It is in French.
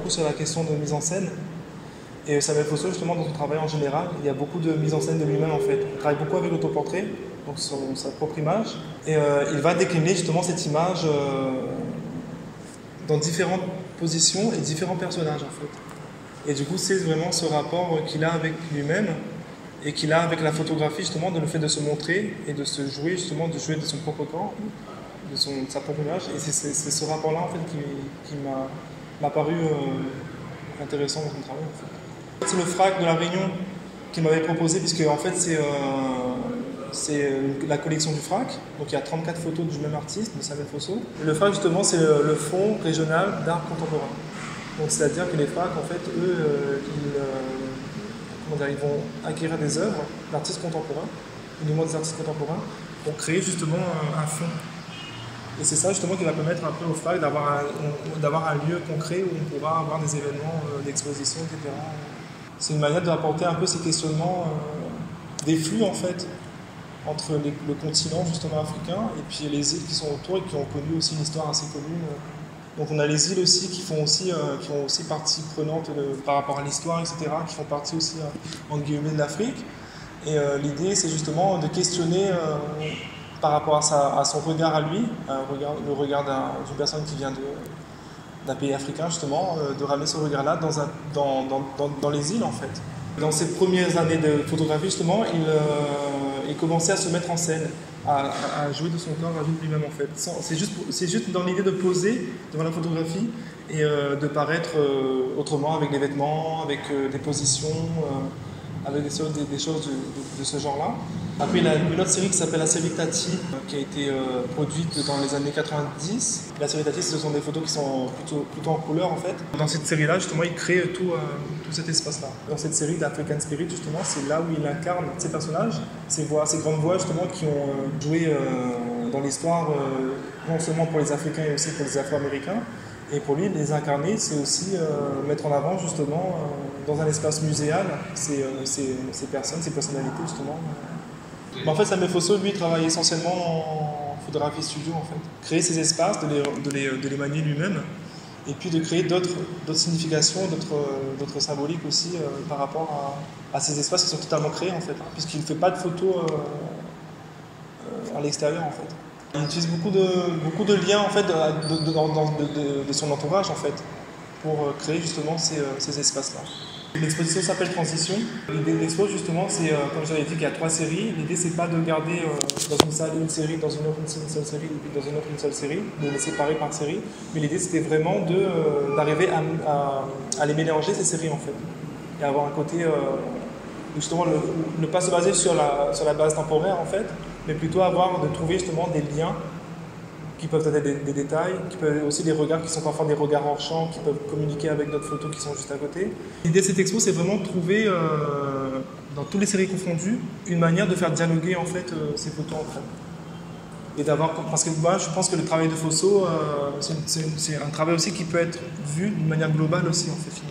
beaucoup sur la question de mise en scène. Et Samuel Fosso, justement, dans son travail en général, il y a beaucoup de mise en scène de lui-même en fait. Il travaille beaucoup avec l'autoportrait, donc sa propre image. Et il va décliner justement cette image dans différentes positions et différents personnages en fait. Et du coup, c'est vraiment ce rapport qu'il a avec lui-même et qu'il a avec la photographie, justement, de le fait de se montrer et de se jouer, justement, de jouer de son propre corps, de sa propre image. Et c'est ce rapport-là, en fait, qui m'a paru intéressant dans son travail, en fait. C'est le FRAC de La Réunion qu'il m'avait proposé, puisque, en fait, c'est la collection du FRAC. Donc, il y a 34 photos du même artiste, de Samuel Fosso. Le FRAC, justement, c'est le Fonds régional d'art contemporain. Donc, c'est-à-dire que les FRAC, en fait, eux, ils vont acquérir des œuvres d'artistes contemporains, uniquement des artistes contemporains, pour créer justement un fonds. Et c'est ça justement qui va permettre après au FRAC d'avoir un lieu concret où on pourra avoir des événements d'exposition, etc. C'est une manière d'apporter un peu ces questionnements des flux en fait, entre le continent justement africain et puis les îles qui sont autour et qui ont connu aussi une histoire assez commune. Donc on a les îles aussi qui ont aussi partie prenante par rapport à l'histoire, etc., qui font partie aussi, entre guillemets, de l'Afrique. Et l'idée, c'est justement de questionner par rapport à son regard à lui, le regard d'une personne qui vient d'un pays africain, justement, de ramener ce regard-là dans les îles, en fait. Dans ses premières années de photographie, justement, il commençait à se mettre en scène, à jouer de son corps, à jouer de lui-même en fait. C'est juste dans l'idée de poser devant la photographie et de paraître autrement avec des vêtements, avec des positions, avec des choses de ce genre-là. Après, il y a une autre série qui s'appelle la série Tati, qui a été produite dans les années 90. La série Tati, ce sont des photos qui sont plutôt en couleur en fait. Dans cette série-là, justement, il crée tout cet espace-là. Dans cette série d'African Spirit, justement, c'est là où il incarne ces personnages, ces grandes voix justement qui ont joué dans l'histoire, non seulement pour les Africains et aussi pour les Afro-Américains. Et pour lui, les incarner, c'est aussi mettre en avant justement dans un espace muséal ces personnes, ces personnalités justement. Mais en fait, Samuel Fosso, lui, travaille essentiellement en photographie studio, en fait. Créer ces espaces, de les manier lui-même, et puis de créer d'autres significations, d'autres symboliques aussi par rapport à ces espaces qui sont totalement créés, en fait, puisqu'il ne fait pas de photos à l'extérieur, en fait. Il utilise beaucoup de liens, en fait, de son entourage, en fait, pour créer justement ces espaces-là. L'exposition s'appelle Transition. L'idée de l'expo, justement, c'est, comme j'avais dit, qu'il y a 3 séries. L'idée, c'est pas de garder dans une salle une série, dans une autre une seule série, et puis dans une autre une seule série, de les séparer par série. Mais l'idée, c'était vraiment d'arriver à les mélanger, ces séries, en fait. Et avoir un côté, justement, ne pas se baser sur la base temporaire, en fait, mais plutôt de trouver, justement, des liens qui peuvent être des détails, qui peuvent être aussi des regards qui sont parfois des regards hors champ, qui peuvent communiquer avec d'autres photos qui sont juste à côté. L'idée de cette expo, c'est vraiment de trouver, dans toutes les séries confondues, une manière de faire dialoguer en fait ces photos entre elles. Et parce que moi, je pense que le travail de Fosso, c'est un travail aussi qui peut être vu d'une manière globale aussi en fait.